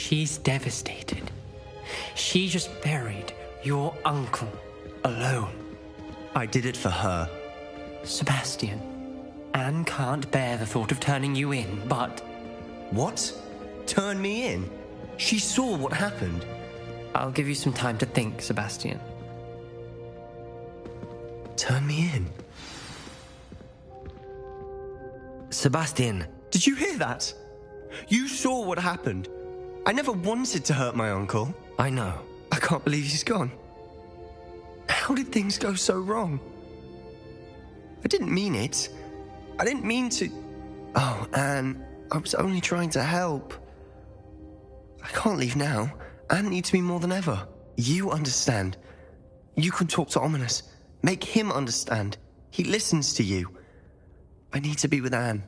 She's devastated. She just buried your uncle alone. I did it for her. Sebastian, Anne can't bear the thought of turning you in, but... What? Turn me in? She saw what happened. I'll give you some time to think, Sebastian. Turn me in? Sebastian. Did you hear that? You saw what happened. I never wanted to hurt my uncle. I know. I can't believe he's gone. How did things go so wrong? I didn't mean it. I didn't mean to... Oh, Anne, I was only trying to help. I can't leave now. Anne needs me more than ever. You understand. You can talk to Ominous. Make him understand. He listens to you. I need to be with Anne.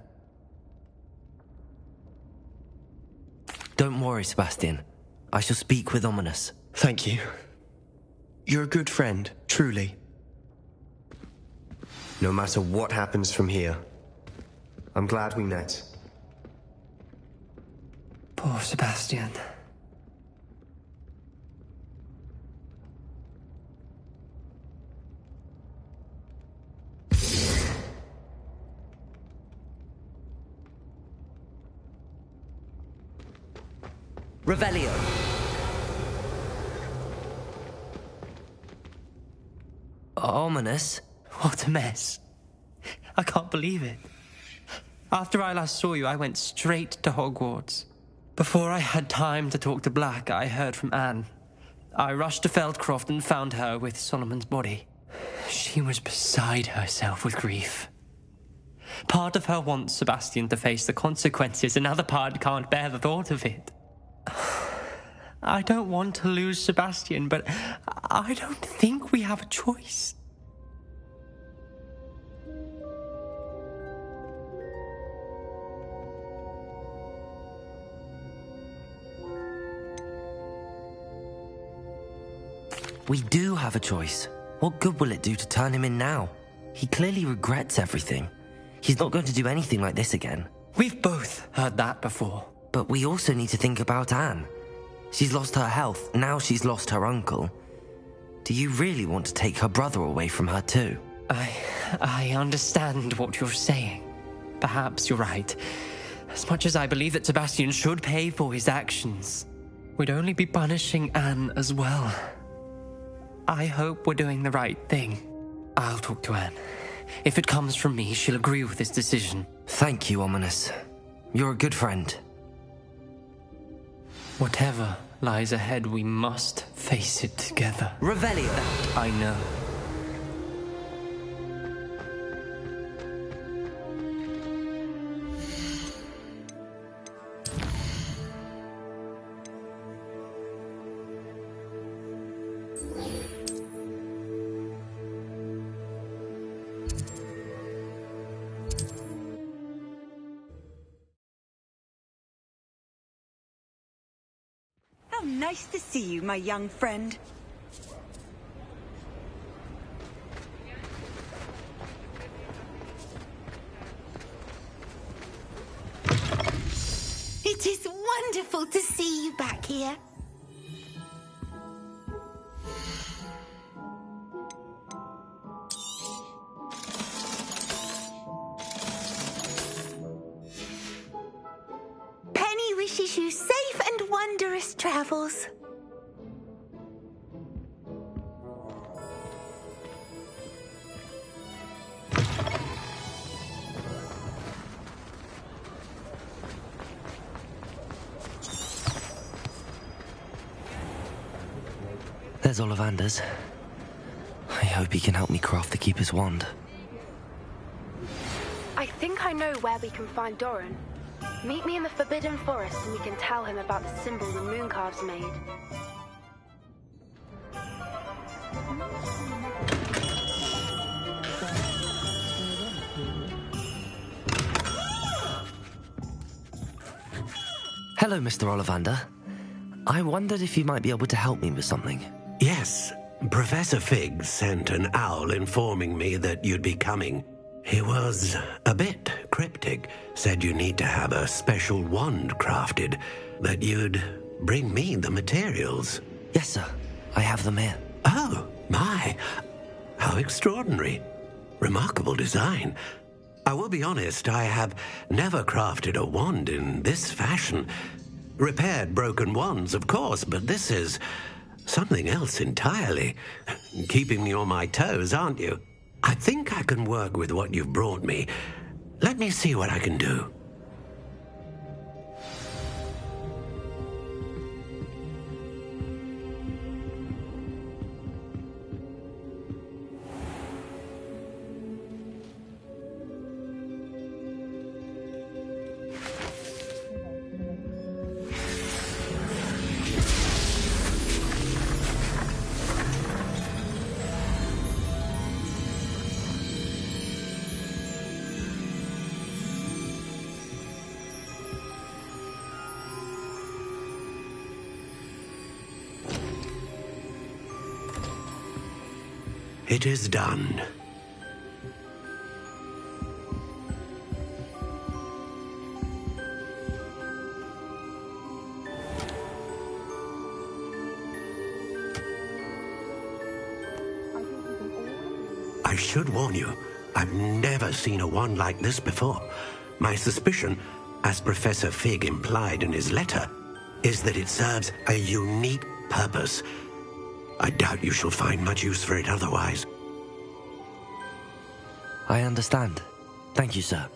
Don't worry, Sebastian. I shall speak with Ominous. Thank you. You're a good friend, truly. No matter what happens from here, I'm glad we met. Poor Sebastian. Revelio. Ominous? What a mess. I can't believe it. After I last saw you, I went straight to Hogwarts. Before I had time to talk to Black, I heard from Anne. I rushed to Feldcroft and found her with Solomon's body. She was beside herself with grief. Part of her wants Sebastian to face the consequences, another part can't bear the thought of it. I don't want to lose Sebastian, but I don't think we have a choice. We do have a choice. What good will it do to turn him in now? He clearly regrets everything. He's not going to do anything like this again. We've both heard that before. But we also need to think about Anne. She's lost her health, now she's lost her uncle. Do you really want to take her brother away from her too? I understand what you're saying. Perhaps you're right. As much as I believe that Sebastian should pay for his actions, we'd only be punishing Anne as well. I hope we're doing the right thing. I'll talk to Anne. If it comes from me, she'll agree with this decision. Thank you, Ominous. You're a good friend. Whatever lies ahead, we must face it together. Revelio. That I know. Nice to see you, my young friend. It is wonderful to see you back here. Penny wishes you safe and wondrous travels. There's Ollivander's. I hope he can help me craft the Keeper's wand. I think I know where we can find Doran. Meet me in the Forbidden Forest and we can tell him about the symbol the Mooncarves made. Hello, Mr. Ollivander. I wondered if you might be able to help me with something. Yes, Professor Fig sent an owl informing me that you'd be coming. He was a bit cryptic, said you need to have a special wand crafted, that you'd bring me the materials. Yes, sir. I have them here. Oh, my. How extraordinary. Remarkable design. I will be honest, I have never crafted a wand in this fashion. Repaired broken wands, of course, but this is something else entirely. Keeping me on my toes, aren't you? I think I can work with what you've brought me. Let me see what I can do. It is done. I should warn you, I've never seen a wand like this before. My suspicion, as Professor Fig implied in his letter, is that it serves a unique purpose. I doubt you shall find much use for it otherwise. I understand. Thank you, sir.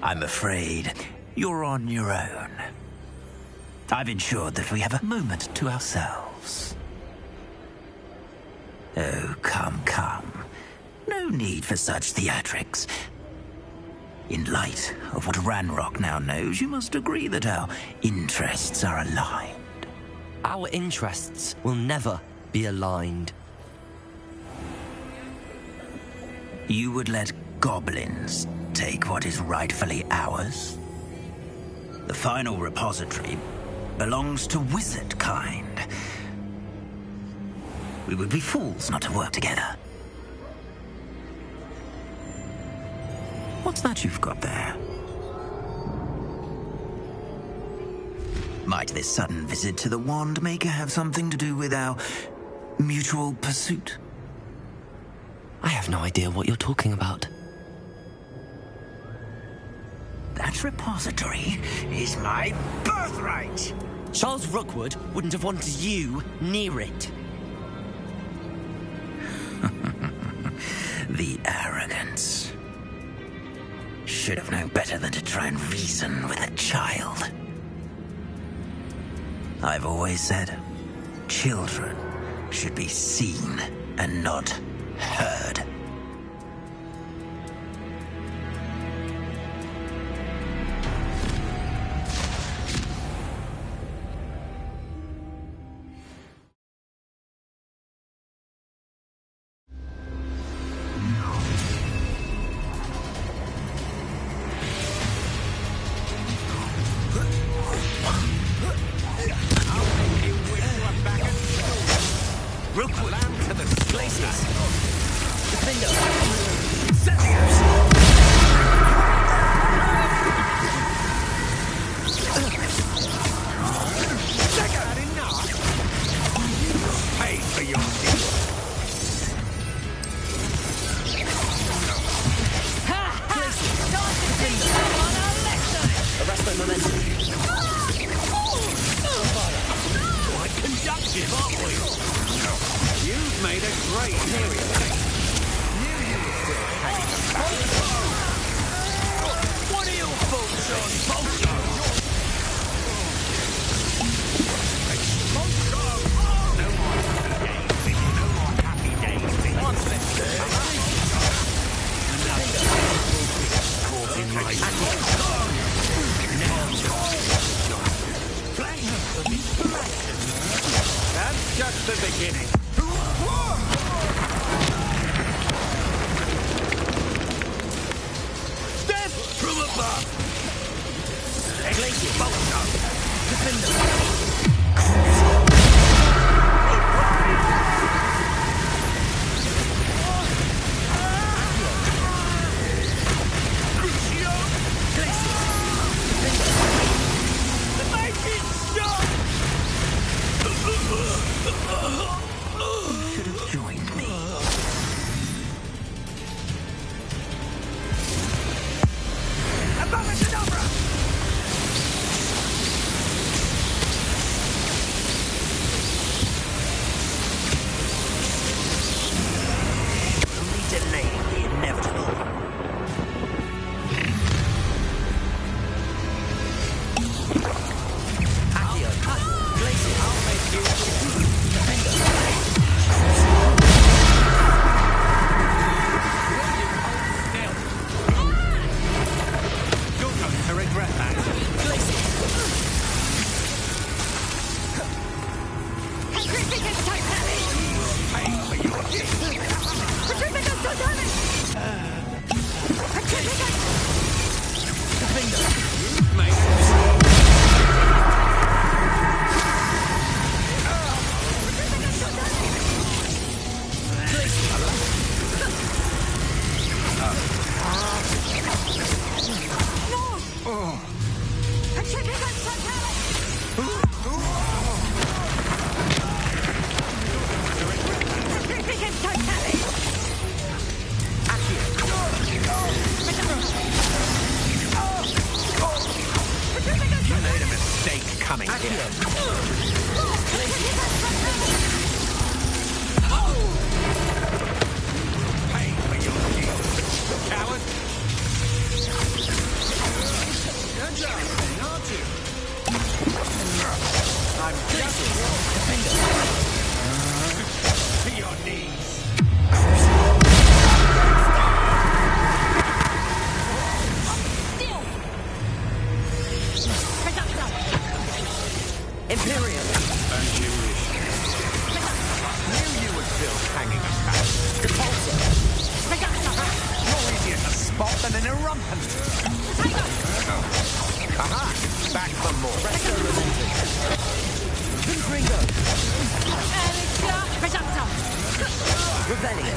I'm afraid you're on your own. I've ensured that we have a moment to ourselves. Oh, come, come. No need for such theatrics. In light of what RanRock now knows, you must agree that our interests are aligned. Our interests will never be aligned. You would let goblins take what is rightfully ours? The final repository belongs to wizard kind. We would be fools not to work together. What's that you've got there? Might this sudden visit to the Wand Maker have something to do with our mutual pursuit? I have no idea what you're talking about. That repository is my birthright! Charles Rookwood wouldn't have wanted you near it. The arrogance. Should have known better than to try and reason with a child. I've always said, children should be seen and not heard. Pay for your deal, coward! You're joking, aren't you? I'm just to your knees. Imperial. And you wish. Knew you were still hanging about. Repulsor. More easier to spot than an irrumpent. Aha! Back for more. Resto Lamented. Gringo. Rebellion.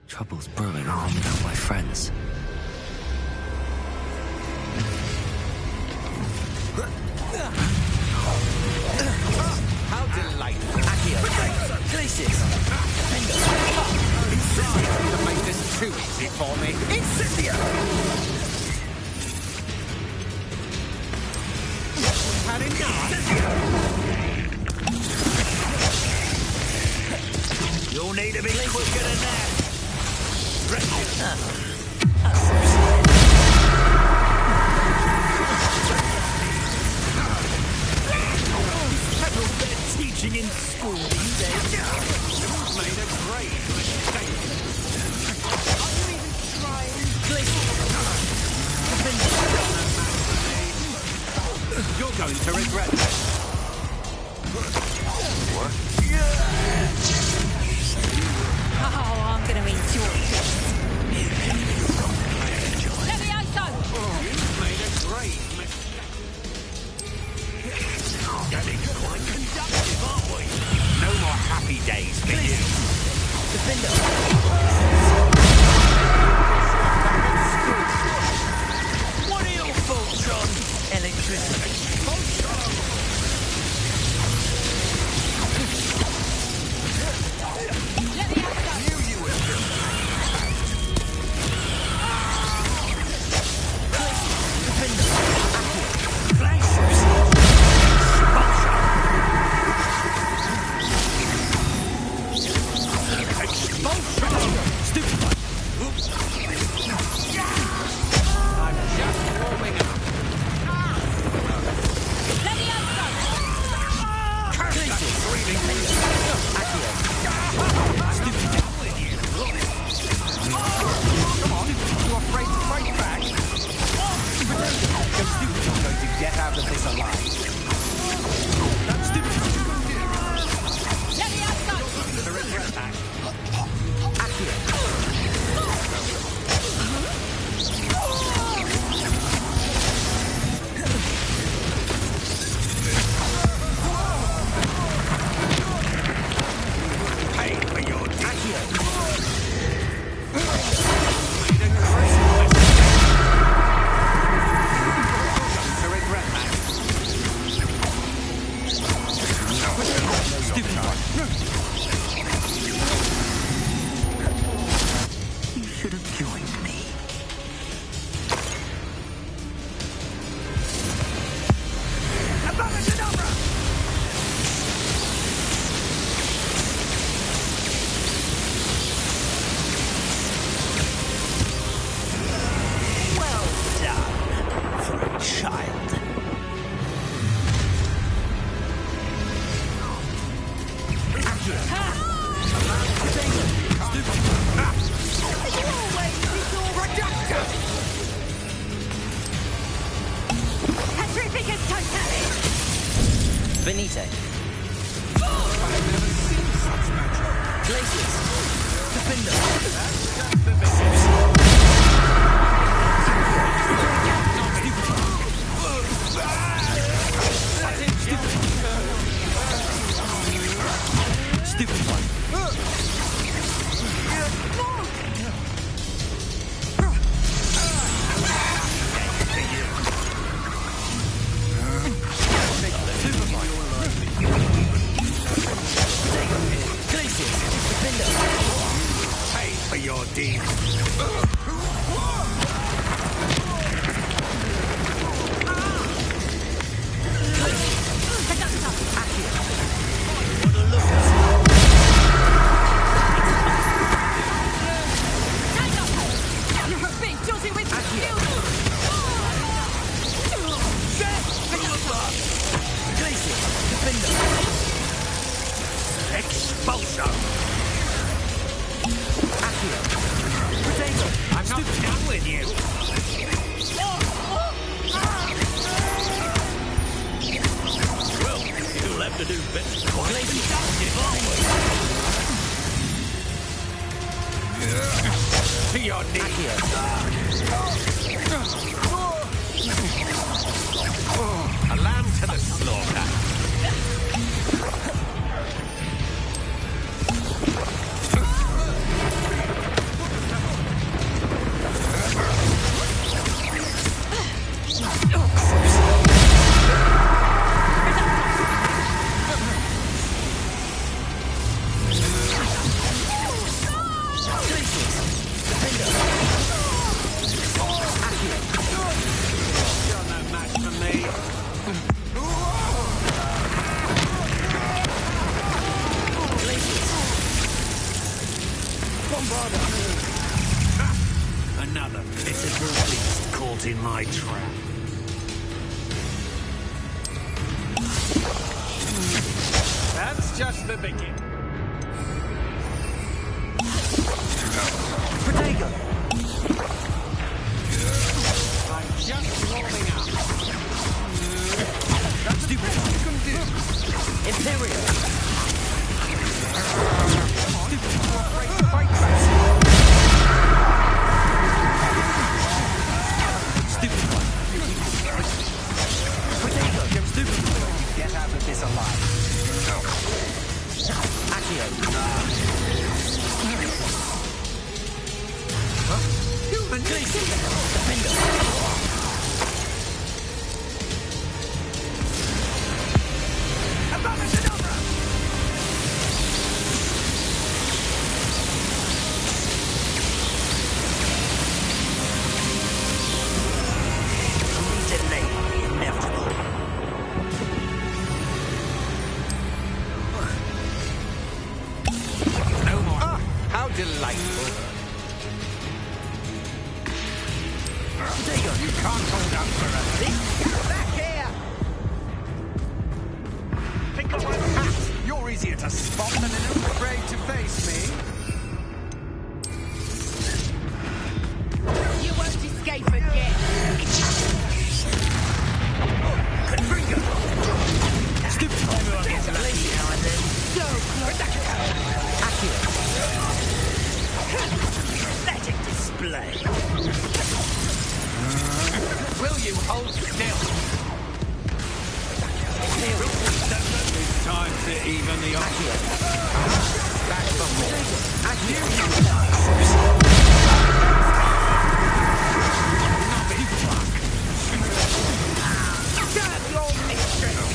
Trouble's brewing armed without my friends. How delightful. Accio. Glacius. You made this too easy for me. Incendio. Had enough? You'll need to be quicker than that. Teaching in school these days. You've made a great mistake. Are you even trying? You're going to regret this. What? Oh, I'm going to enjoy this. Levioso! You've made a great mistake. Getting quite conductive, aren't we? No more happy days for you. Defender. What are your thoughts on Electricity. Expulsion? Pay for your deed. Expulsion! I'm not done with you! Well, you'll have to do bits quite productive, aren't we? To your knees! A lamb to the slaughter! Another pitiful beast caught in my trap. That's just the beginning. Protego! I'm just warming up. That's stupid. You can do. Imperial! Fight back! Stupid one. Protego! Stupid one. Get out of this alive. Accio. Human Defender. Delightful. You can't hold up for a thing. Back here! Pick up my hat. You're easier to spot than an afraid to face me. You won't escape again. Confringo! Stupid one. Now and then. So close. Accio. Pathetic display. Will you hold still? It's time to even the odds. Back before. Serve your mistress.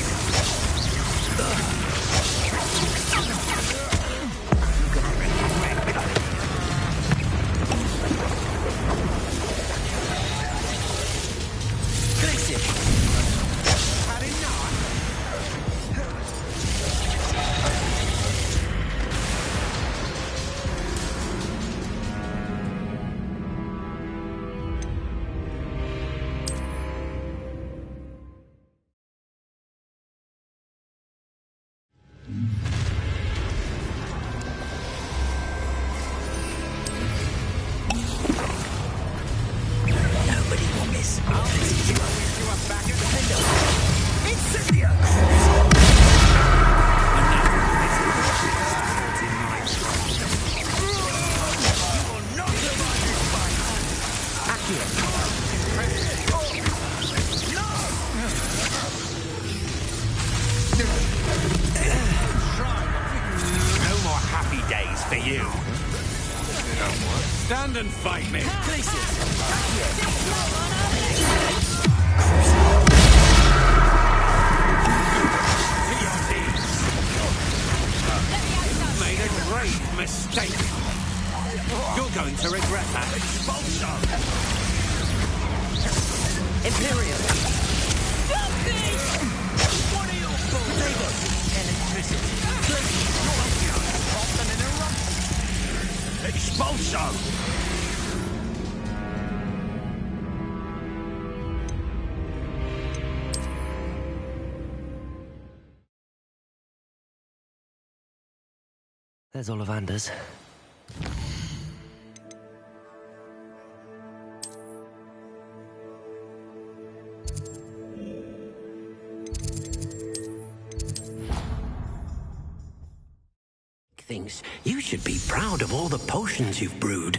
to you. Stand and fight me. You've made a great mistake. You're going to regret that. Imperium. What are your faults? Electricity. Often an eruption. Expulso! There's Ollivander's. Things. You should be proud of all the potions you've brewed.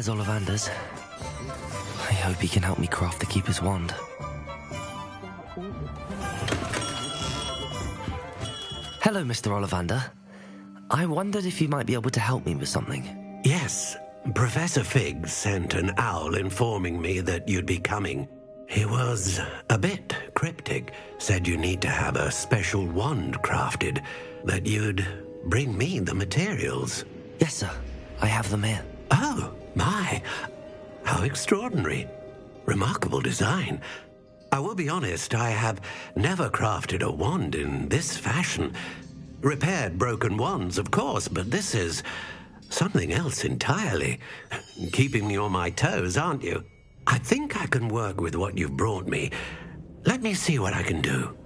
There's Ollivander's. I hope he can help me craft the Keeper's wand. Hello, Mr. Ollivander. I wondered if you might be able to help me with something. Yes, Professor Fig sent an owl informing me that you'd be coming. He was a bit cryptic, said you need to have a special wand crafted, that you'd bring me the materials. Yes, sir. I have them here. Oh, my. How extraordinary. Remarkable design. I will be honest, I have never crafted a wand in this fashion. Repaired broken wands, of course, but this is something else entirely. Keeping me on my toes, aren't you? I think I can work with what you've brought me. Let me see what I can do.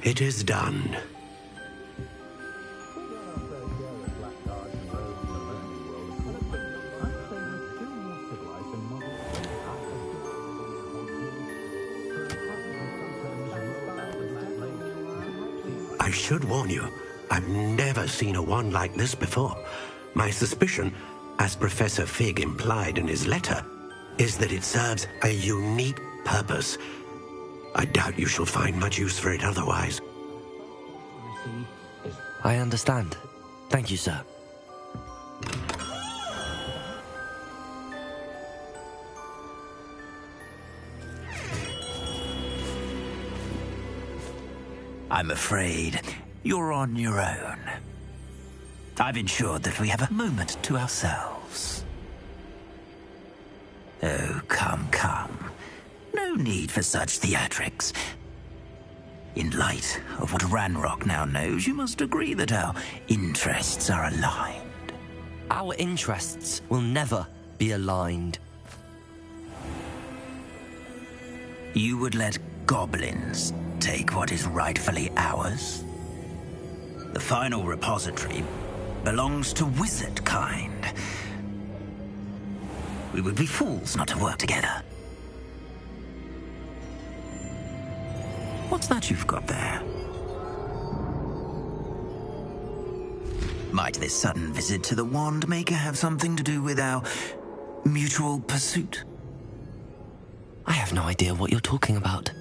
It is done. I should warn you, I've never seen a wand like this before. My suspicion, as Professor Fig implied in his letter, is that it serves a unique purpose. I doubt you shall find much use for it otherwise. I understand. Thank you, sir. I'm afraid you're on your own. I've ensured that we have a moment to ourselves. Oh, come, come. No need for such theatrics. In light of what RanRock now knows, you must agree that our interests are aligned. Our interests will never be aligned. You would let goblins take what is rightfully ours? The final repository belongs to wizard kind. We would be fools not to work together. What's that you've got there? Might this sudden visit to the Wand Maker have something to do with our mutual pursuit? I have no idea what you're talking about.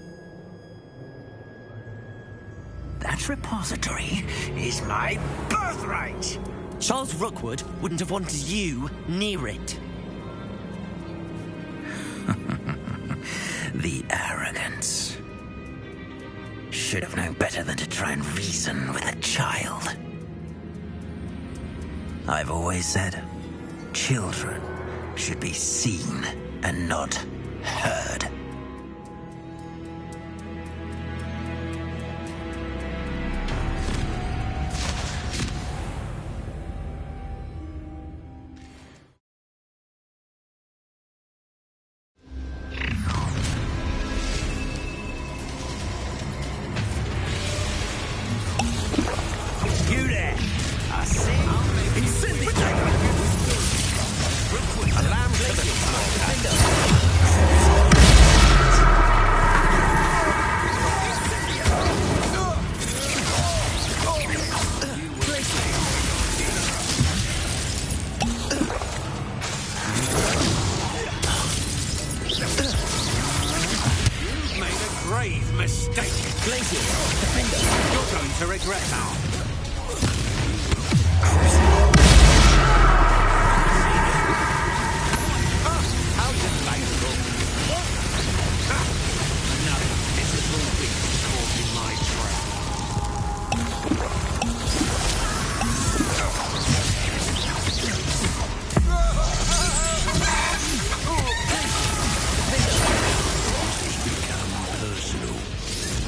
That repository is my birthright! Charles Rookwood wouldn't have wanted you near it. The arrogance. Should have known better than to try and reason with a child. I've always said, children should be seen and not heard.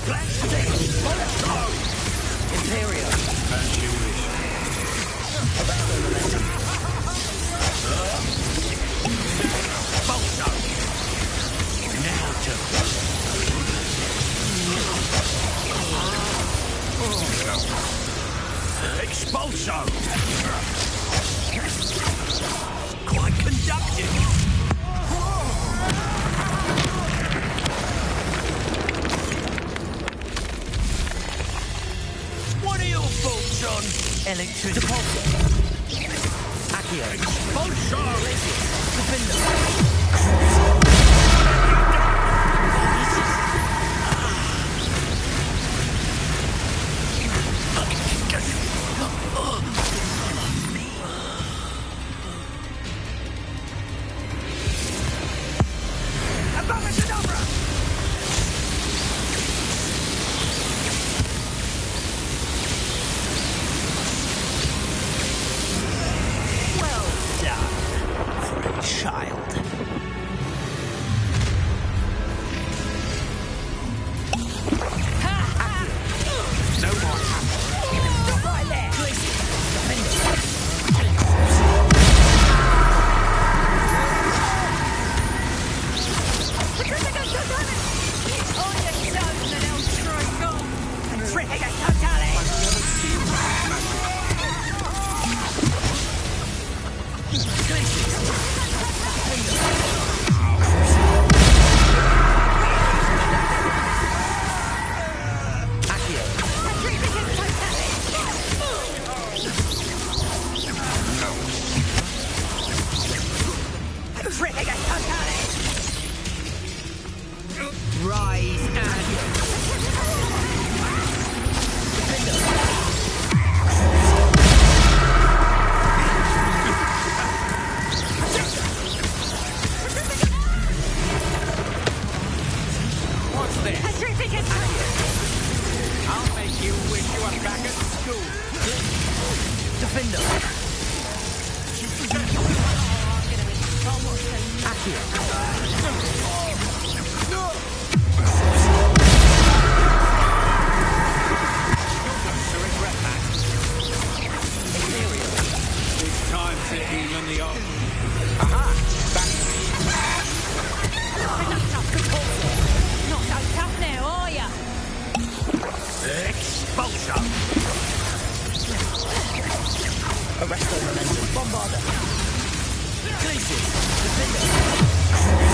Black Expulso! Quite conductive. What are your thoughts on Electricity. Accio. Expulso? Defender. Well done for a child. No more happy. Right there. Rise and What's this? I'll make you wish you were back at school. defender. It's time to even the odds. Aha! Back. Not so tough now, are ya? Expulso! Arresto momentum. Bombarder. Glacius. Defender.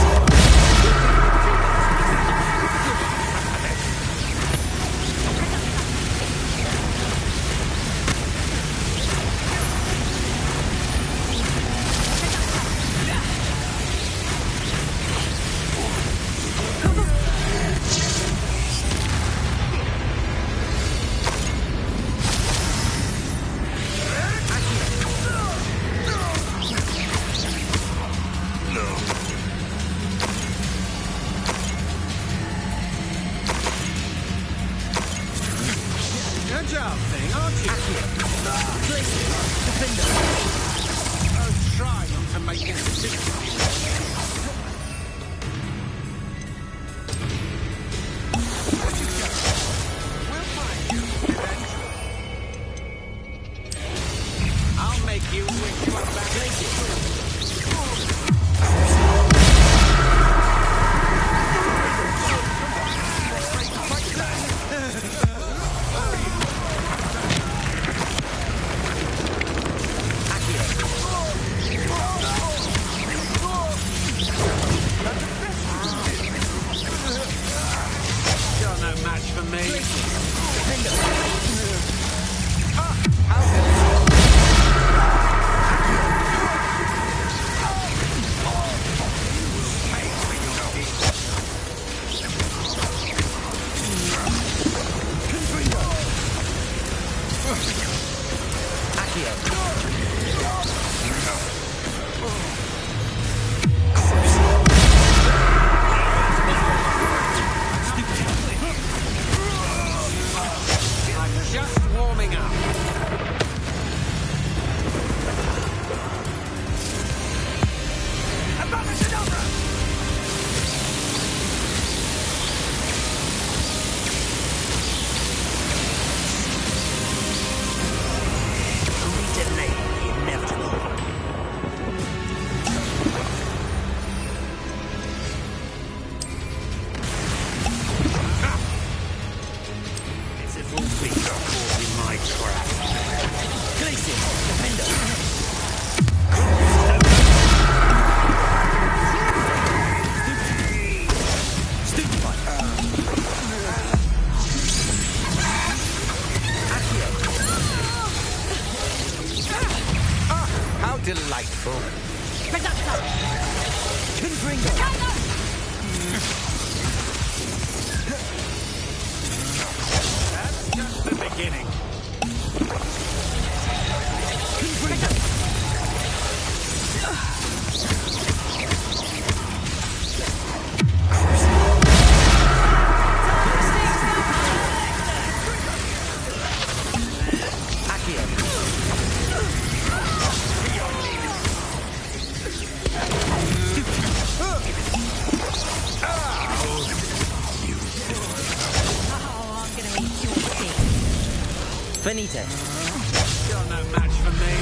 Agile thing, aren't you? Defender. Oh, try not to make it difficult. We'll find you eventually. I'll make you wish you were back at school. careful. That's just the beginning. Finite. You're no match for me.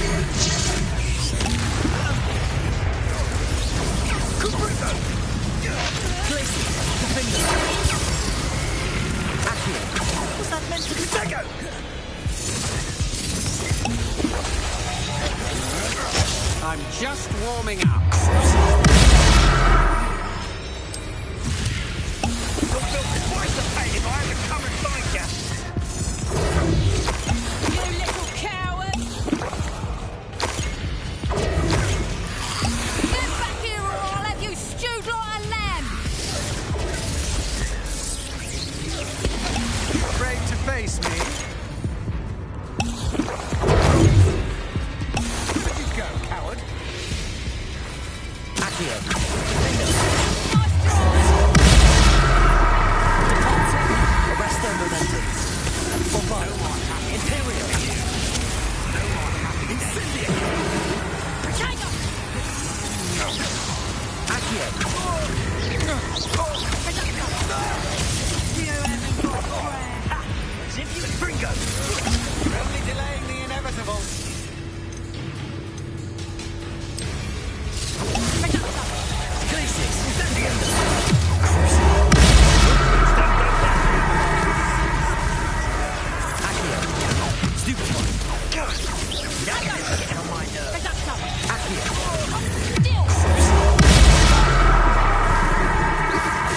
Was that meant to be? I'm just warming up. You'll feel twice the pain if I have to come and find you. You little coward! Get back here or I'll have you stewed like a lamb! Afraid to face me? Where'd you go, coward? Accio. Nice try! Arresto momentum. Bombard. Imperial. Incendiary. Potato! Accio. You haven't got breath! As if you Gringo. You're only delaying the inevitable. Glacius. Accio. Stupid one. Get on my nerves. Accio. Still!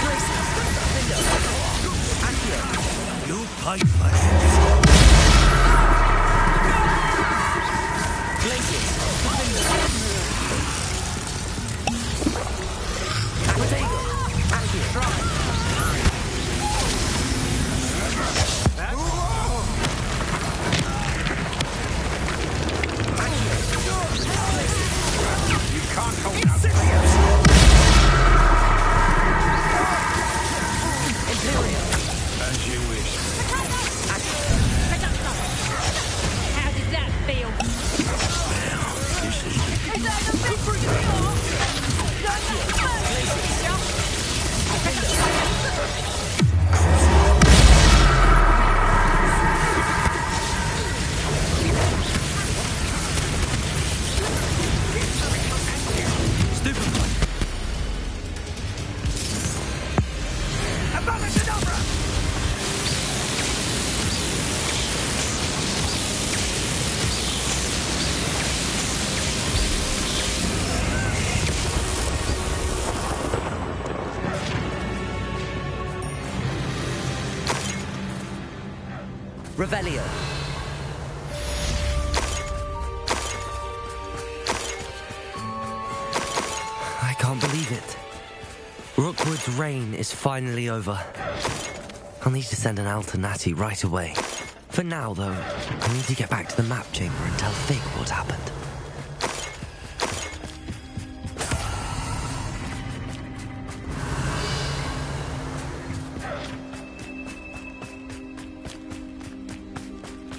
Glacius. Accio. You pipe my Glacius. Potato. Accio. You can't hold up. Imperial. As you wish. How did that feel? This is Is that the best you Stupid one. Revelio. I can't believe it. Rookwood's reign is finally over. I'll need to send an Alternati right away. For now, though, I need to get back to the map chamber and tell Fig what happened.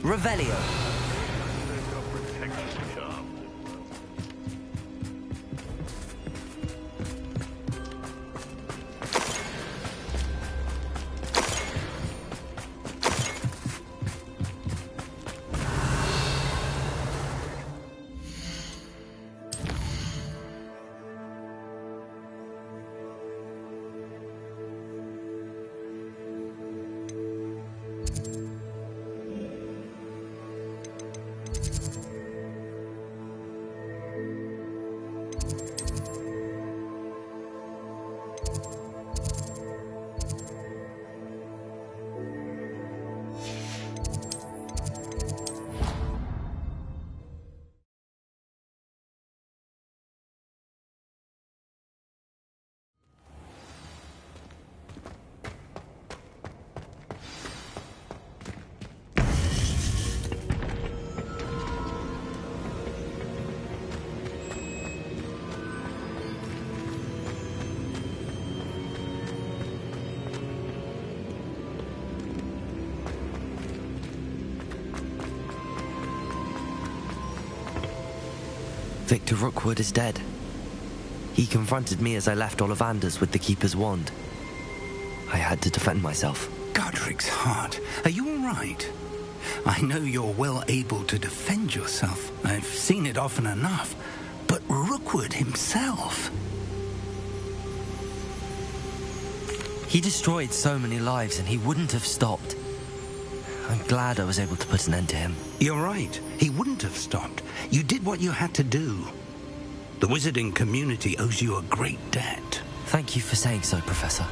Revelio. Victor Rookwood is dead. He confronted me as I left Ollivander's with the Keeper's wand. I had to defend myself. Godric's heart, are you all right? I know you're well able to defend yourself. I've seen it often enough. But Rookwood himself... He destroyed so many lives and he wouldn't have stopped. I'm glad I was able to put an end to him. You're right. He wouldn't have stopped. You did what you had to do. The wizarding community owes you a great debt. Thank you for saying so, Professor.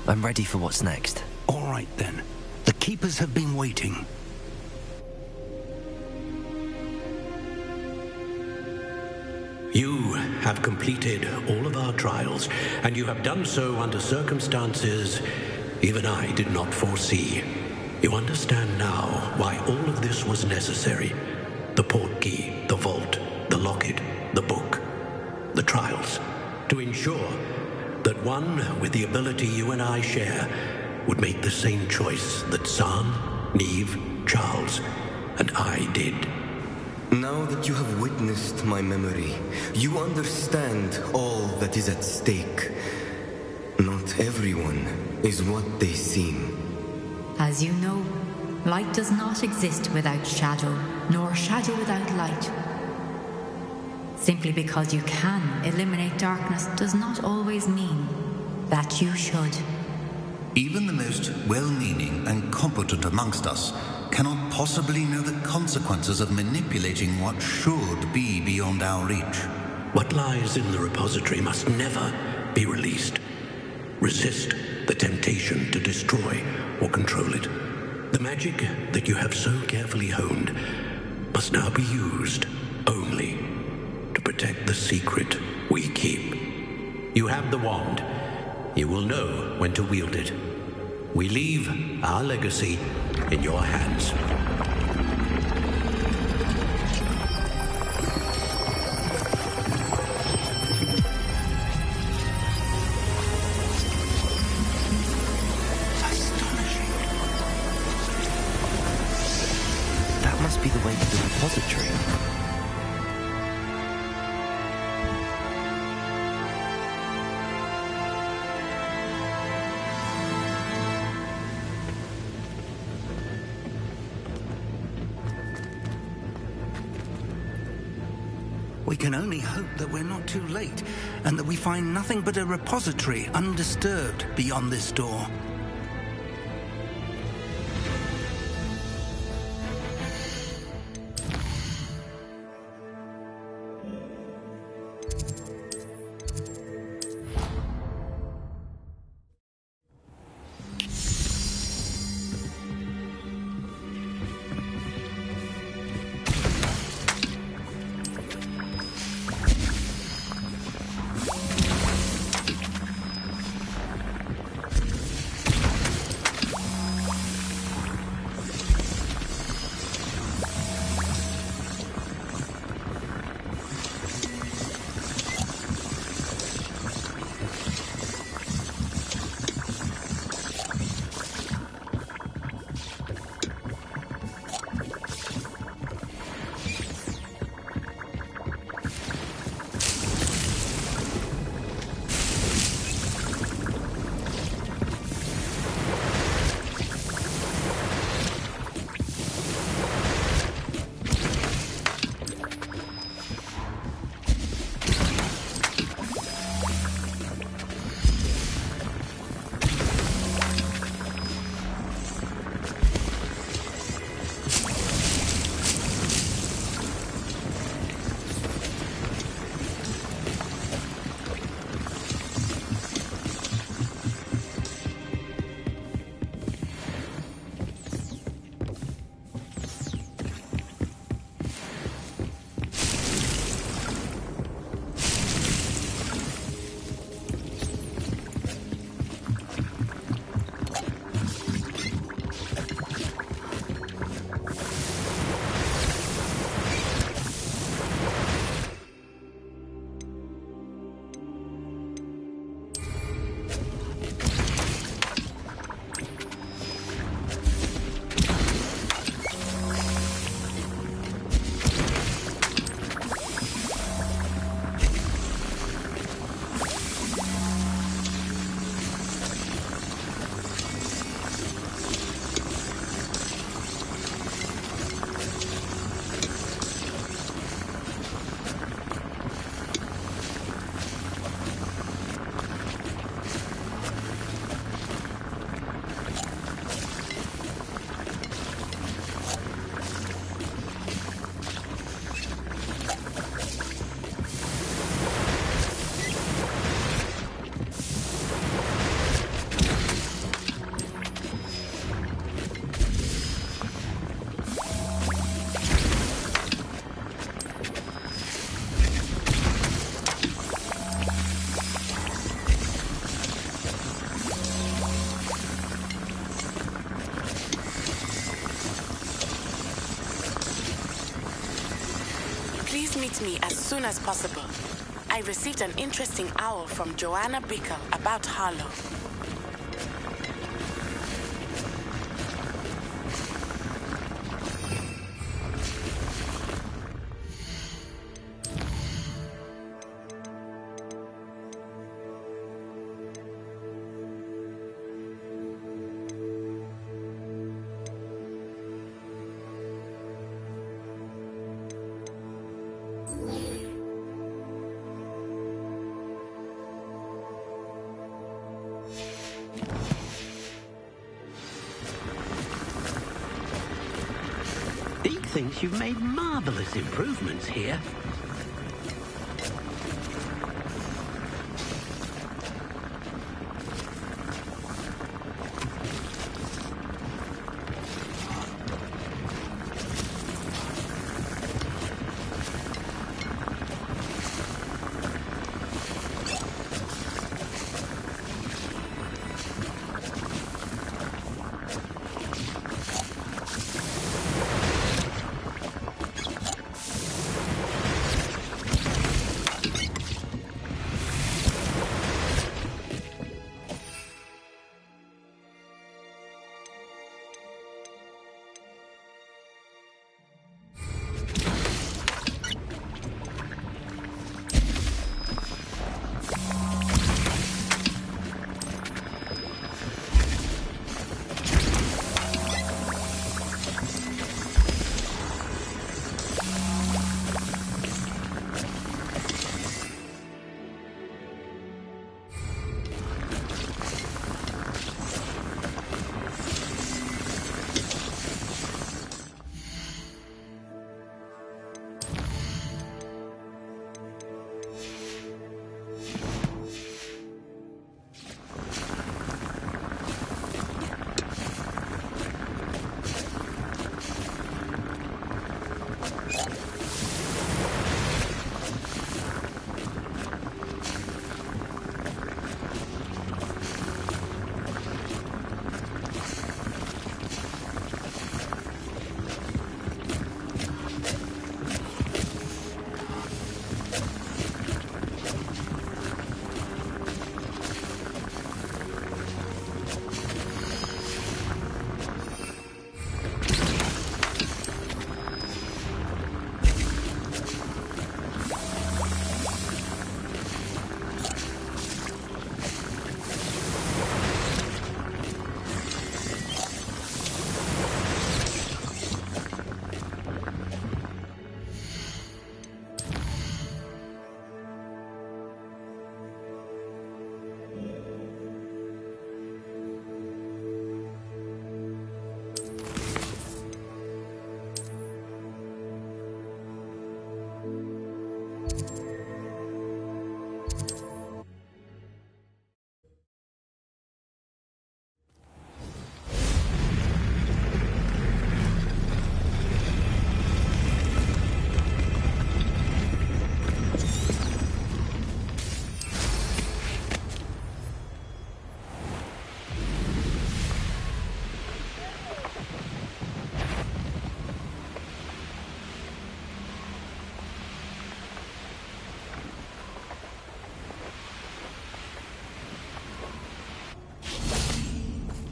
I'm ready for what's next. All right, then. The Keepers have been waiting. You have completed all of our trials, and you have done so under circumstances even I did not foresee. You understand now why all of this was necessary. The portkey, the vault, the locket, the book, the trials. To ensure that one with the ability you and I share would make the same choice that Zahn, Neve, Charles, and I did. Now that you have witnessed my memory, you understand all that is at stake. Not everyone is what they seem. As you know, light does not exist without shadow, nor shadow without light. Simply because you can eliminate darkness does not always mean that you should. Even the most well-meaning and competent amongst us cannot possibly know the consequences of manipulating what should be beyond our reach. What lies in the repository must never be released. Resist the temptation to destroy or control it. The magic that you have so carefully honed must now be used only to protect the secret we keep. You have the wand. You will know when to wield it. We leave our legacy in your hands. That must be the way to the repository. We can only hope that we're not too late, and that we find nothing but a repository undisturbed beyond this door. Please meet me as soon as possible. I received an interesting owl from Joanna Bickle about Harlow. Thinks you've made marvelous improvements here.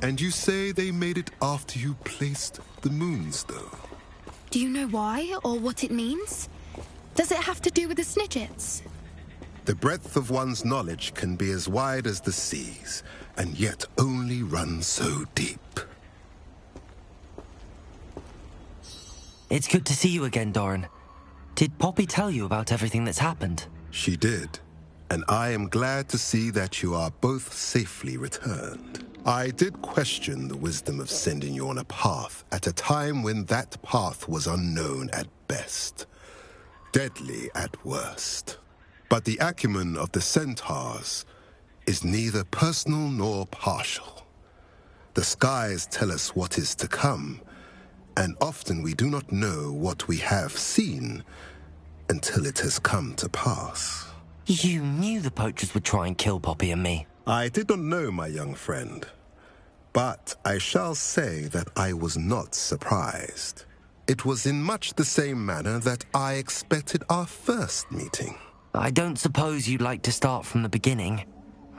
And you say they made it after you placed the moonstone? Do you know why, or what it means? Does it have to do with the Snidgets? The breadth of one's knowledge can be as wide as the seas, and yet only run so deep. It's good to see you again, Doran. Did Poppy tell you about everything that's happened? She did, and I am glad to see that you are both safely returned. I did question the wisdom of sending you on a path at a time when that path was unknown at best, deadly at worst. But the acumen of the centaurs is neither personal nor partial. The skies tell us what is to come, and often we do not know what we have seen until it has come to pass. You knew the poachers would try and kill Poppy and me. I did not know, my young friend, but I shall say that I was not surprised. It was in much the same manner that I expected our first meeting. I don't suppose you'd like to start from the beginning.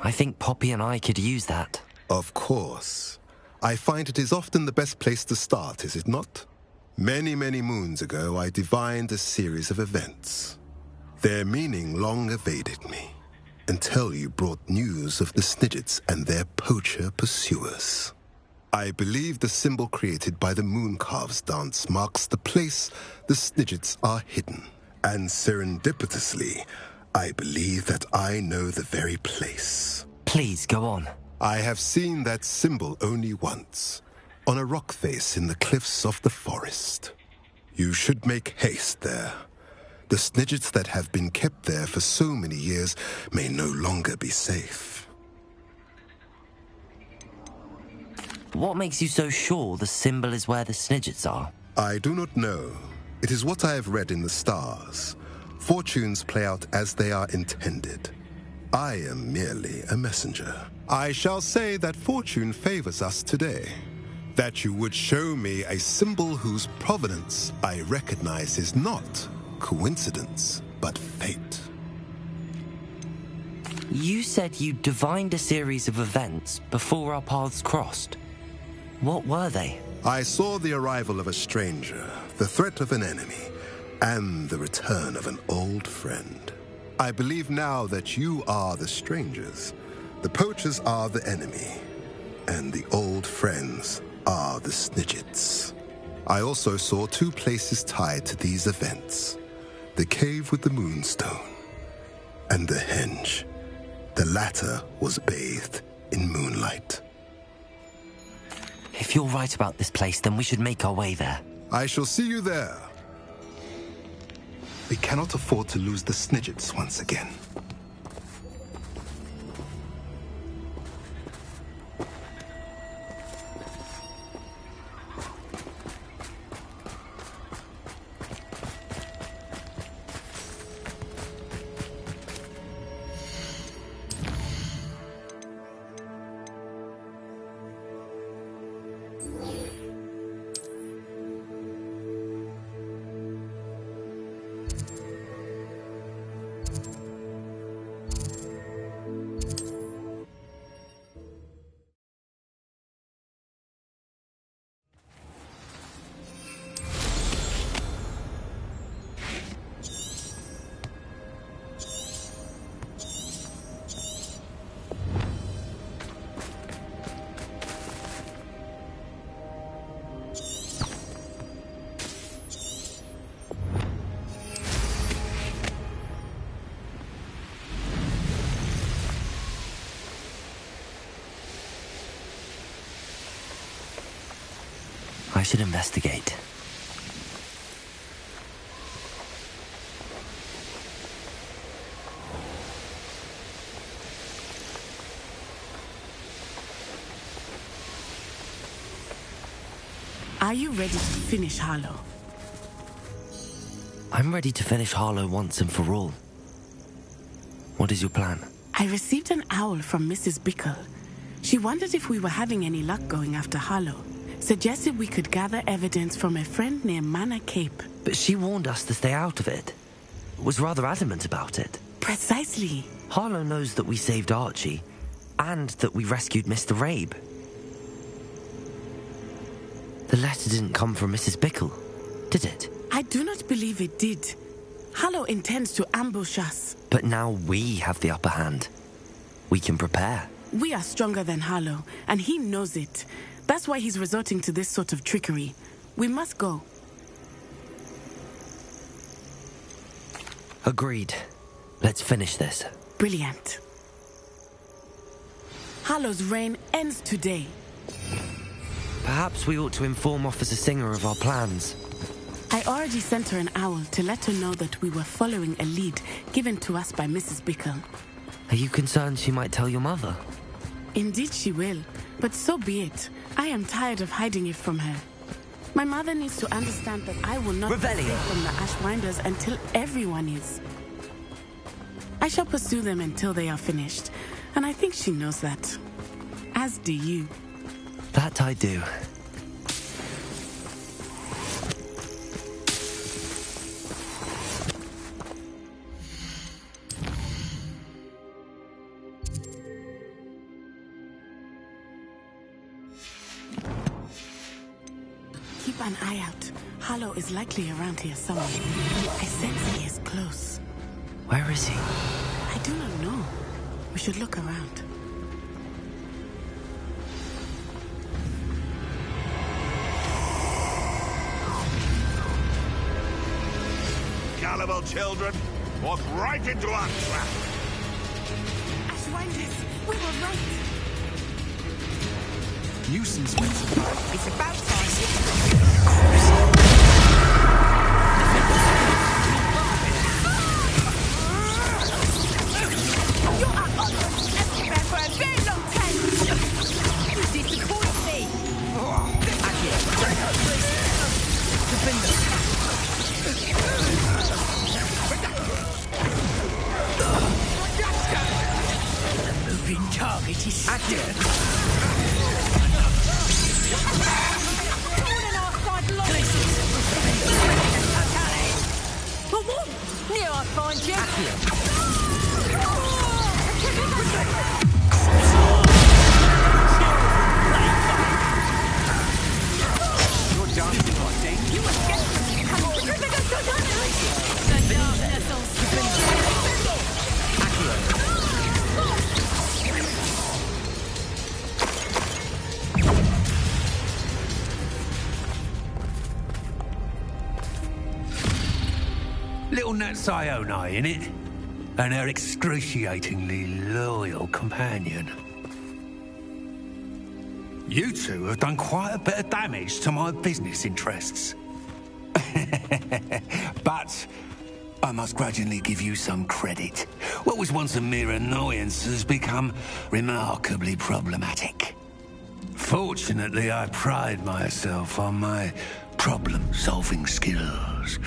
I think Poppy and I could use that. Of course. I find it is often the best place to start, is it not? Many, many moons ago, I divined a series of events. Their meaning long evaded me, until you brought news of the Snidgets and their poacher pursuers. I believe the symbol created by the Mooncalves dance marks the place the Snidgets are hidden. And serendipitously, I believe that I know the very place. Please, go on. I have seen that symbol only once, on a rock face in the cliffs of the forest. You should make haste there. The Snidgets that have been kept there for so many years may no longer be safe. What makes you so sure the symbol is where the Snidgets are? I do not know. It is what I have read in the stars. Fortunes play out as they are intended. I am merely a messenger. I shall say that fortune favors us today. That you would show me a symbol whose provenance I recognize is not coincidence, but fate. You said you divined a series of events before our paths crossed. What were they? I saw the arrival of a stranger, the threat of an enemy, and the return of an old friend. I believe now that you are the strangers, the poachers are the enemy, and the old friends are the Snidgets. I also saw two places tied to these events: the cave with the moonstone, and the henge. The latter was bathed in moonlight. If you're right about this place, then we should make our way there. I shall see you there. We cannot afford to lose the Snidgets once again. I should investigate. Are you ready to finish Harlow? I'm ready to finish Harlow once and for all. What is your plan? I received an owl from Mrs. Bickle. She wondered if we were having any luck going after Harlow. Suggested we could gather evidence from a friend near Manor Cape. But she warned us to stay out of it. Was rather adamant about it. Precisely. Harlow knows that we saved Archie, and that we rescued Mr. Rabe. The letter didn't come from Mrs. Bickle, did it? I do not believe it did. Harlow intends to ambush us. But now we have the upper hand. We can prepare. We are stronger than Harlow, and he knows it. That's why he's resorting to this sort of trickery. We must go. Agreed. Let's finish this. Brilliant. Harlow's reign ends today. Perhaps we ought to inform Officer Singer of our plans. I already sent her an owl to let her know that we were following a lead given to us by Mrs. Bickle. Are you concerned she might tell your mother? Indeed she will, but so be it. I am tired of hiding it from her. My mother needs to understand that I will not be safe from the Ashwinders until everyone is. I shall pursue them until they are finished, and I think she knows that. As do you. That I do. an eye out. Harlow is likely around here somewhere. I sense he is close. Where is he? I do not know. We should look around. Gullible children, walk right into our trap. Ashwinders, we were right. Nuisance with It's about time. You're up on everywhere for a very long time. You disappoint me. moving target is active. Here I find you. You're dancing like Dave. You escaped from the darkness will Little Nat Ione, innit? And her excruciatingly loyal companion. You two have done quite a bit of damage to my business interests. But I must grudgingly give you some credit. What was once a mere annoyance has become remarkably problematic. Fortunately, I pride myself on my problem-solving skills.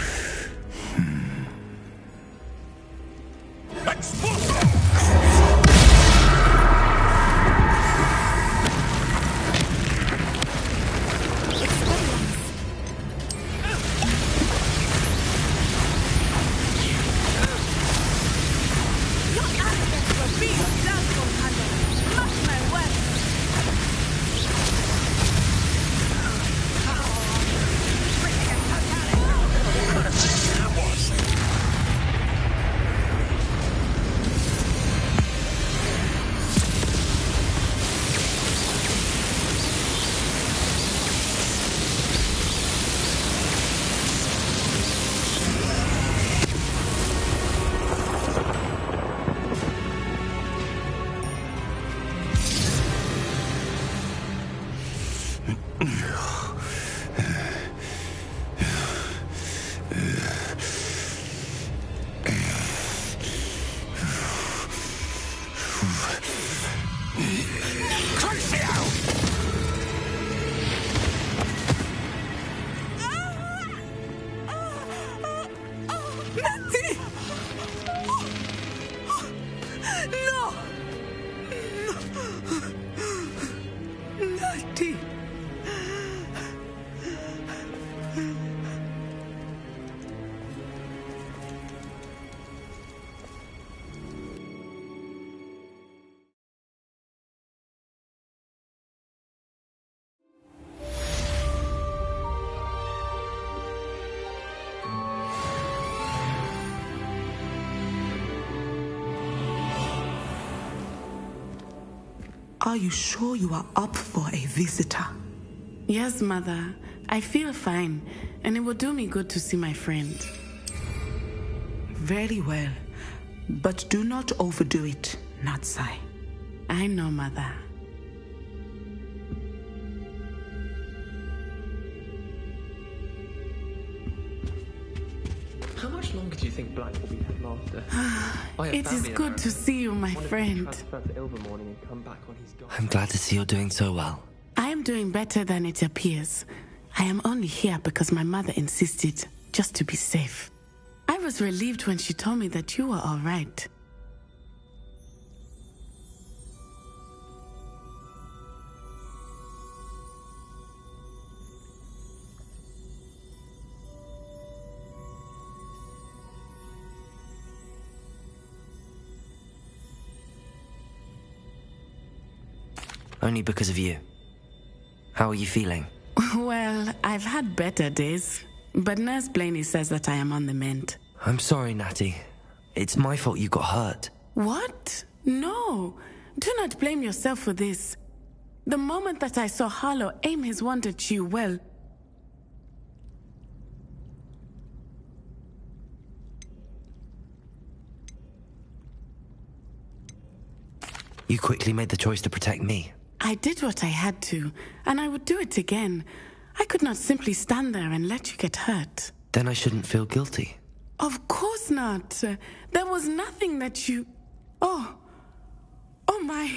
Are you sure you are up for a visitor? Yes, Mother. I feel fine, and it will do me good to see my friend. Very well. But do not overdo it, Natsai. I know, Mother. How much longer do you think Black will be held after? It is good to see you, my friend. I'm glad to see you're doing so well. I am doing better than it appears. I am only here because my mother insisted, just to be safe. I was relieved when she told me that you were all right. Only because of you. How are you feeling? Well, I've had better days, but Nurse Blaney says that I am on the mend. I'm sorry, Natty. It's my fault you got hurt. What? No. Do not blame yourself for this. The moment that I saw Harlow aim his wand at you, well... You quickly made the choice to protect me. I did what I had to, and I would do it again. I could not simply stand there and let you get hurt. Then I shouldn't feel guilty. Of course not. There was nothing that you... Oh my...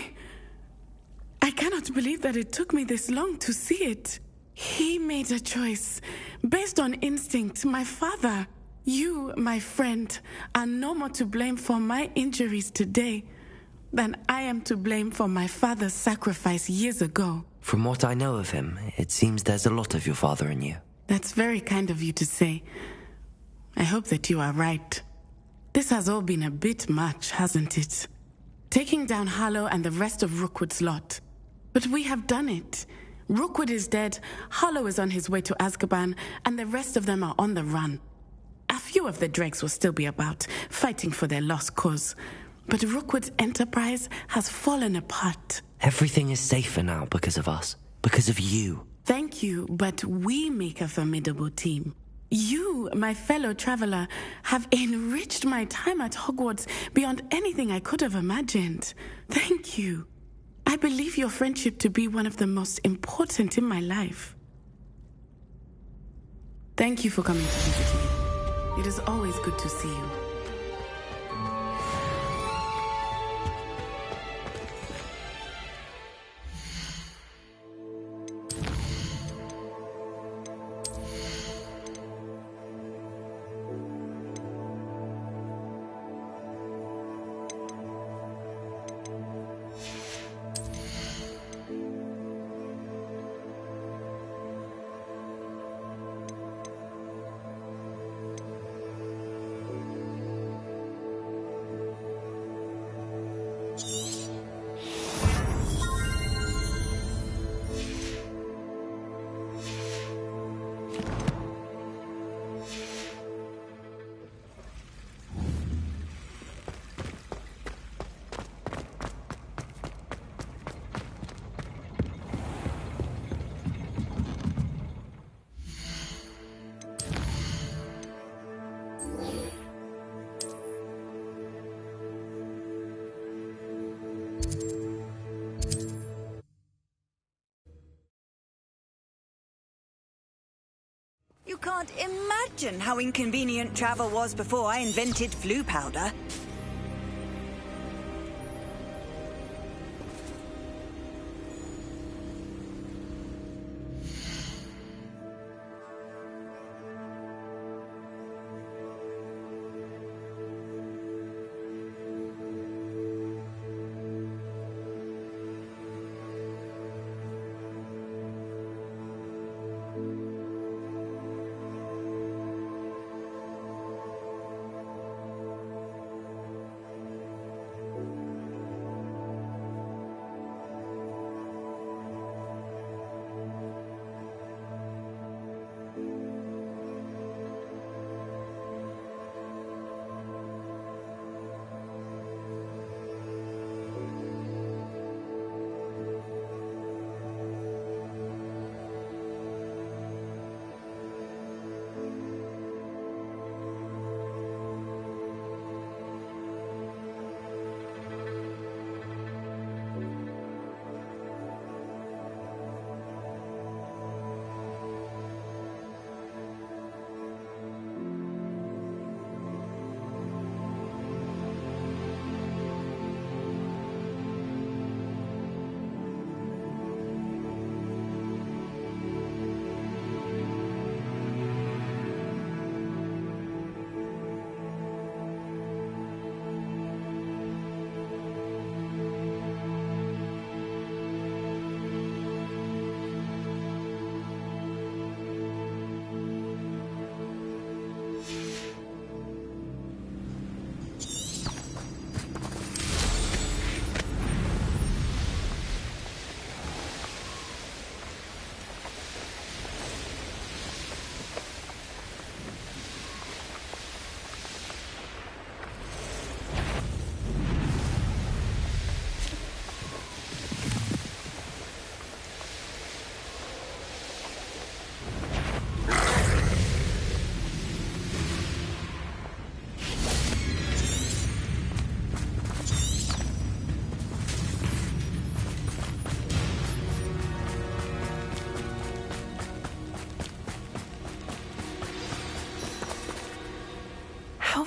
I cannot believe that it took me this long to see it. He made a choice based on instinct. My father, you, my friend, are no more to blame for my injuries today than I am to blame for my father's sacrifice years ago. From what I know of him, it seems there's a lot of your father in you. That's very kind of you to say. I hope that you are right. This has all been a bit much, hasn't it? Taking down Harlow and the rest of Rookwood's lot. But we have done it. Rookwood is dead, Harlow is on his way to Azkaban, and the rest of them are on the run. A few of the dregs will still be about, fighting for their lost cause. But Rookwood's enterprise has fallen apart. Everything is safer now because of us. Because of you. Thank you, but we make a formidable team. You, my fellow traveler, have enriched my time at Hogwarts beyond anything I could have imagined. Thank you. I believe your friendship to be one of the most important in my life. Thank you for coming to visit me. It is always good to see you. You can't imagine how inconvenient travel was before I invented flu powder.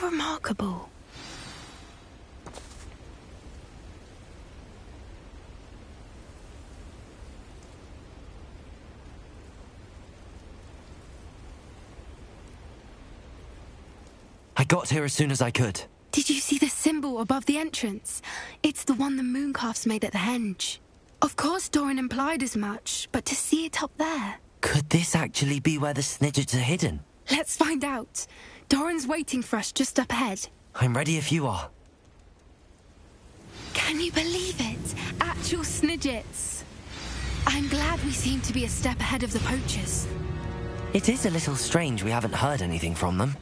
remarkable. I got here as soon as I could. Did you see the symbol above the entrance? It's the one the mooncalfs made at the henge. Of course Doran implied as much, but to see it up there... Could this actually be where the Snidgets are hidden? Let's find out. Doran's waiting for us just up ahead. I'm ready if you are. Can you believe it? Actual Snidgets. I'm glad we seem to be a step ahead of the poachers. It is a little strange we haven't heard anything from them.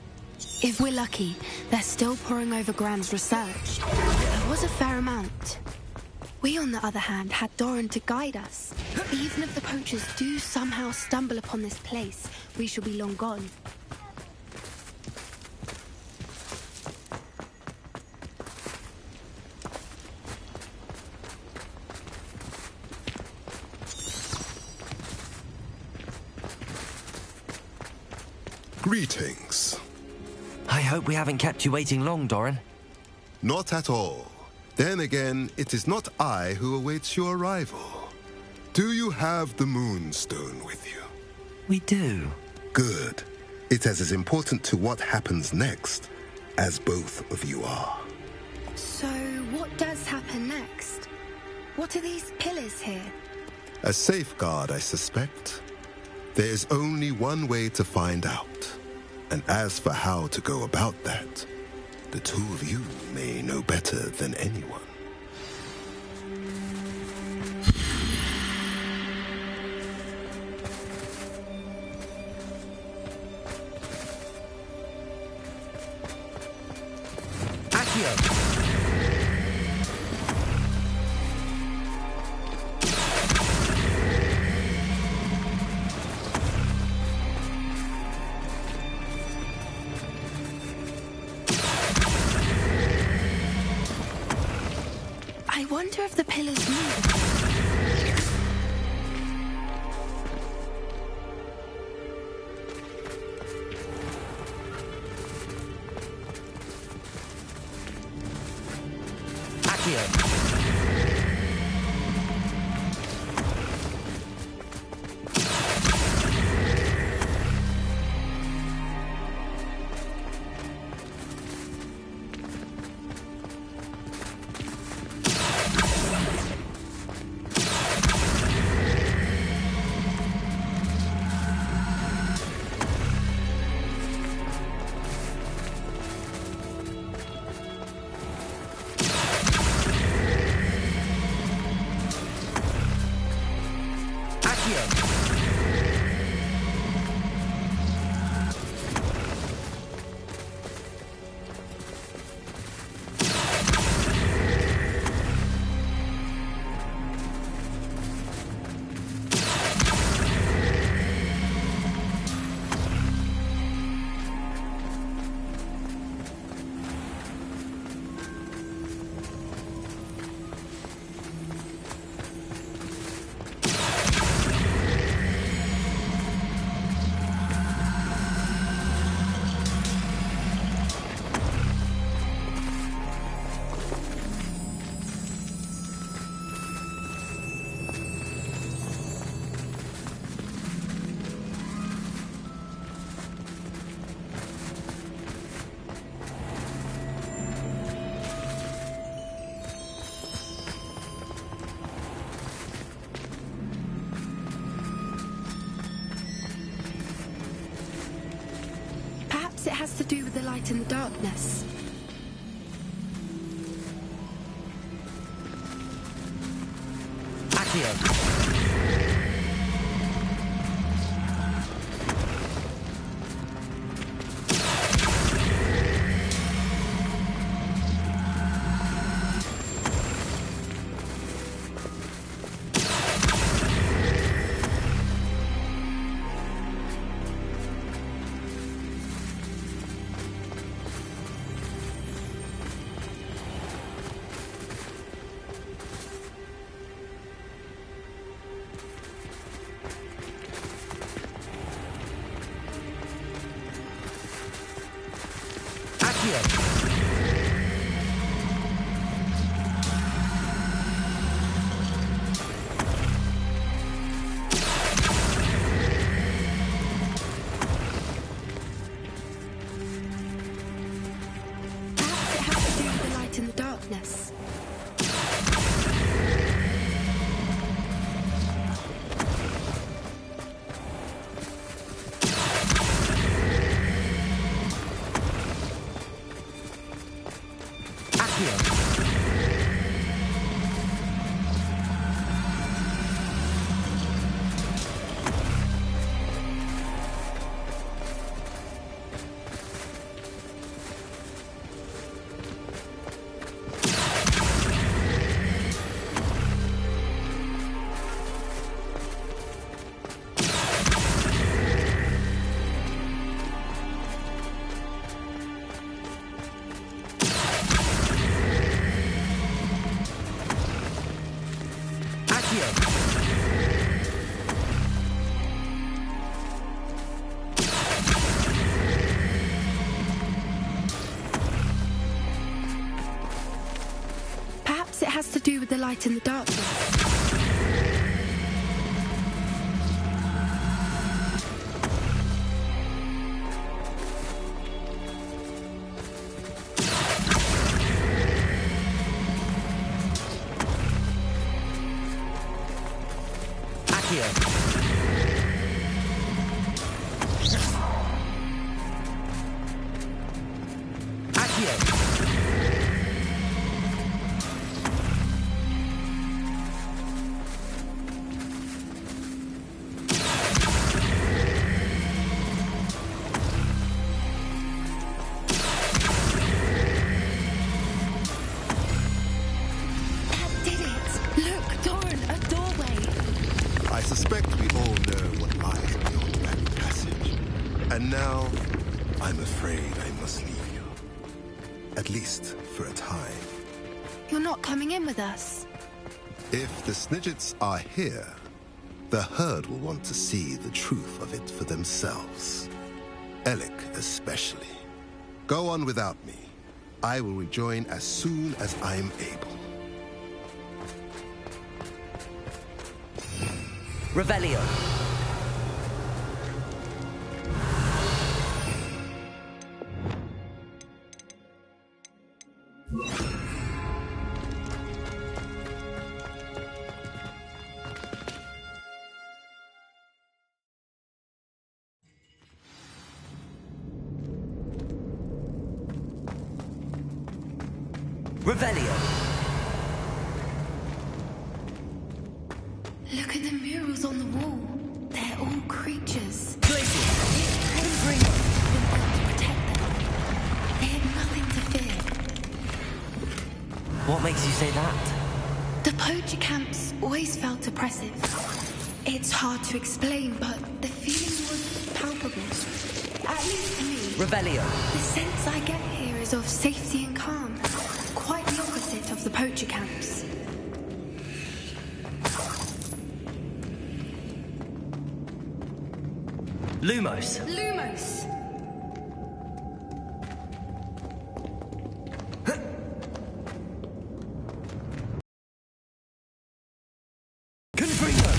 If we're lucky, they're still poring over Gran's research. There was a fair amount. We, on the other hand, had Doran to guide us. Even if the poachers do somehow stumble upon this place, we shall be long gone. Greetings. I hope we haven't kept you waiting long, Doran. Not at all. Then again, it is not I who awaits your arrival. Do you have the Moonstone with you? We do. Good. It is as important to what happens next as both of you are. So, what does happen next? What are these pillars here? A safeguard, I suspect. There is only one way to find out. And as for how to go about that, the two of you may know better than anyone. I wonder if the pillars move. Perhaps it has to do with the light in the darkness. Perhaps it has to do with the light in the darkness. Perhaps it has to do with the light in the darkness. I suspect we all know what lies beyond that passage. And now, I'm afraid I must leave you. At least for a time. You're not coming in with us. If the Snidgets are here, the herd will want to see the truth of it for themselves. Alec especially. Go on without me. I will rejoin as soon as I'm able. Revelio. Revelio. Look at the murals on the wall. They're all creatures. Glacier. Been built to protect them. They had nothing to fear. What makes you say that? The poacher camps always felt oppressive. It's hard to explain, but the feeling was palpable. At least to me. Revelio. The sense I get here is of safety and calm. Quite the opposite of the poacher camps. Lumos. Lumos! Confringo.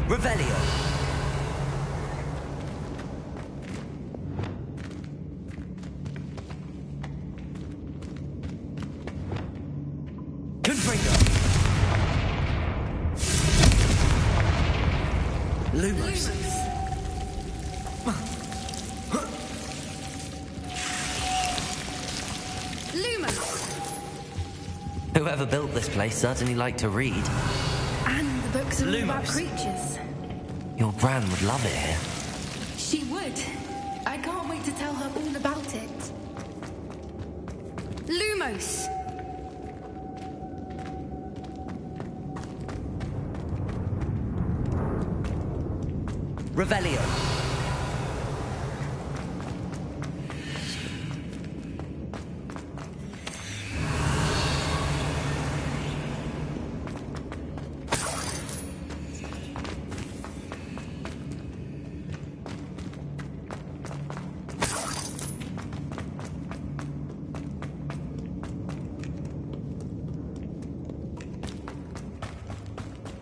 Revelio. Confringo. Lumos. Lumos! Whoever built this place certainly liked to read. And the books are all about Lumos. creatures. Your Gran would love it here. She would. I can't wait to tell her all about it. Lumos! Revelio.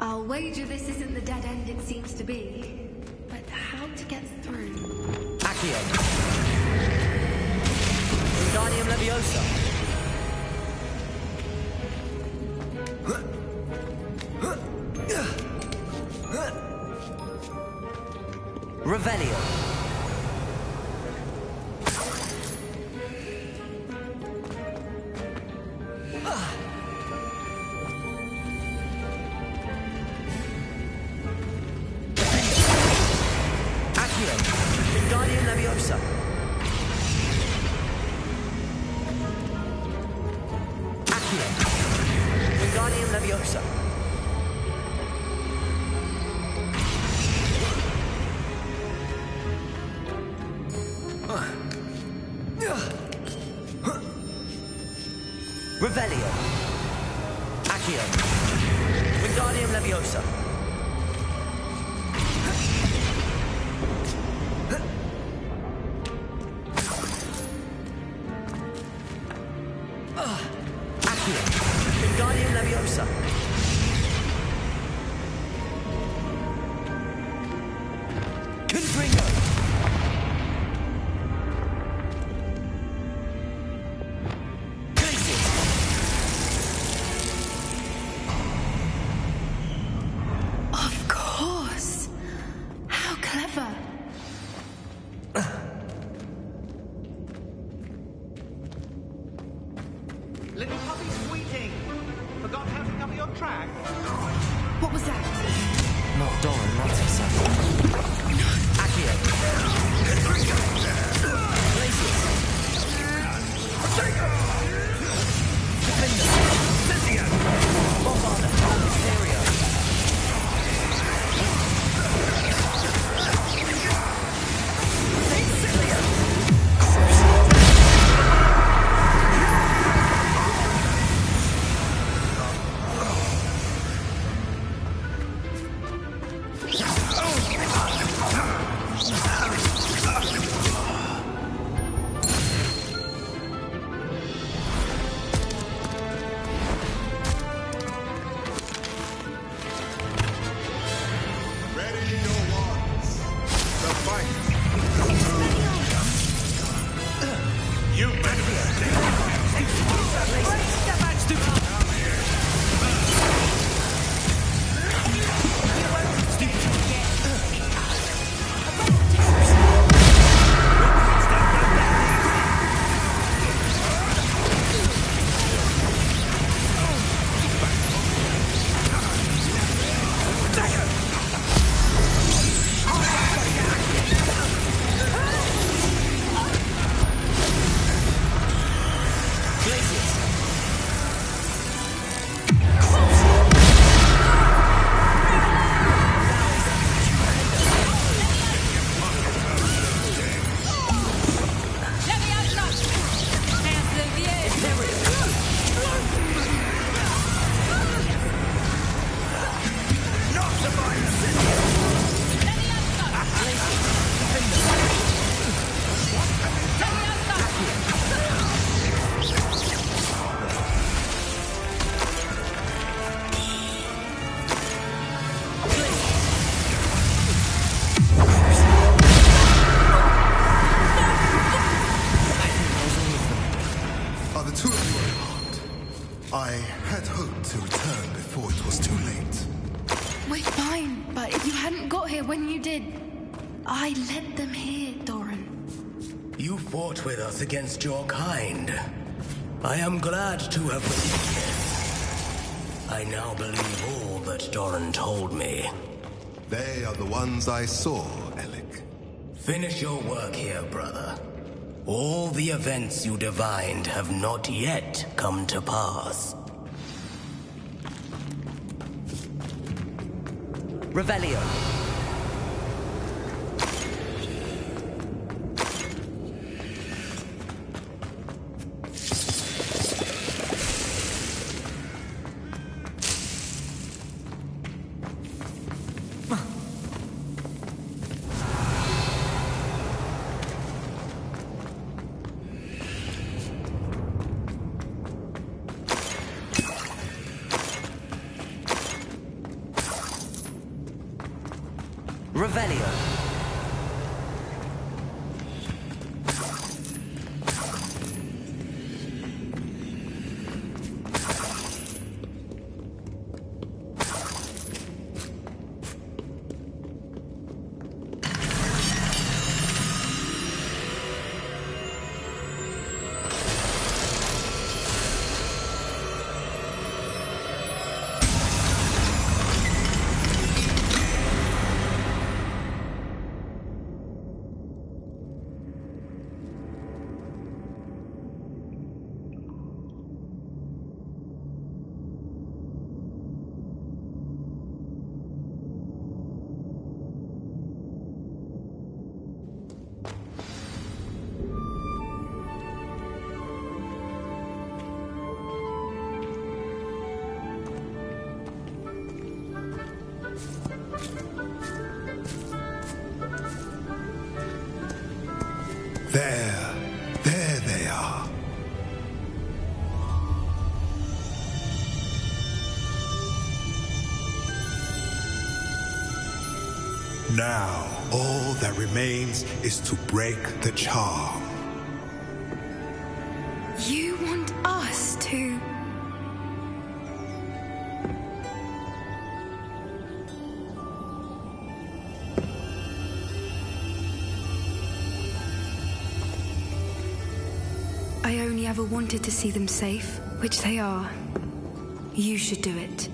I'll wager this isn't the dead end it seems to be. But how to get through? Accio. Wingardium Leviosa. Revelio. Accio. Wingardium Leviosa. Accio. Wingardium Leviosa. Revelio. Accio. Wingardium Leviosa. Accio. Wingardium Leviosa. Confringo. Of course. How clever. Little puppy squeaking. Forgot how to cover your track? What was that? Not Doran, that's for certain. Accio. Glacius. Defender. Bombarda. Mysterio. Ready your wands. The fight. You better step back, stupid. Are the two of you unharmed? I had hoped to return before it was too late. We're fine, but if you hadn't got here when you did, I led them here, Doran. You fought with us against your kind. I am glad to have believed this. I now believe all that Doran told me. They are the ones I saw, Alec. Finish your work here, brother. All the events you divined have not yet come to pass. Revelio. Revelio. There they are. Now, all that remains is to break the charm. You want us to... I only ever wanted to see them safe, which they are. You should do it.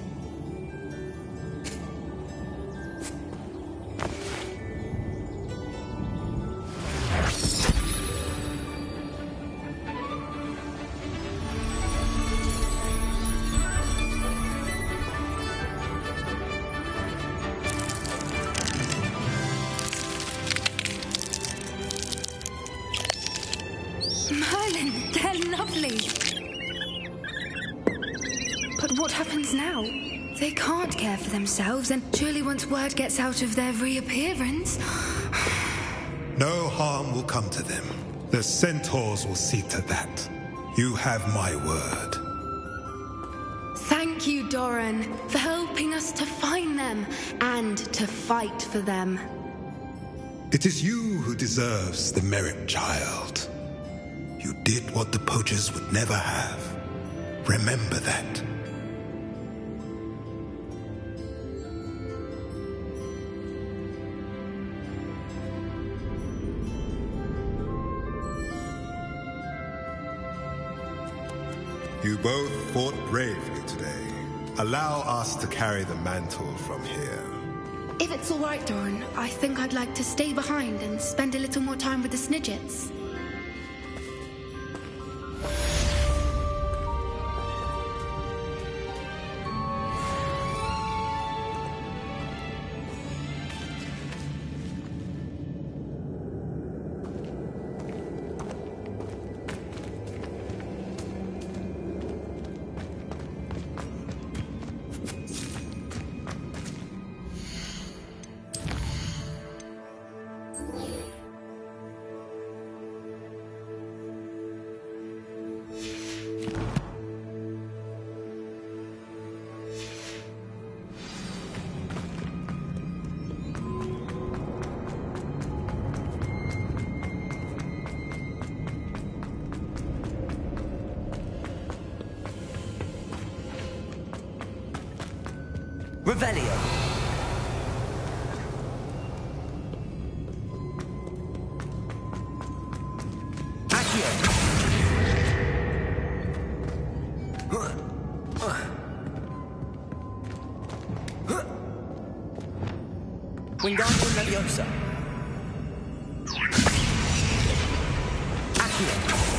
Merlin, they're lovely. But what happens now? They can't care for themselves, and surely once word gets out of their reappearance... No harm will come to them. The centaurs will see to that. You have my word. Thank you, Doran, for helping us to find them and to fight for them. It is you who deserves the merit, child. You did what the poachers would never have. Remember that. You both fought bravely today. Allow us to carry the mantle from here. If it's all right, Doran, I think I'd like to stay behind and spend a little more time with the Snidgets. Revelio. Accio. Wingardium Leviosa. Accio.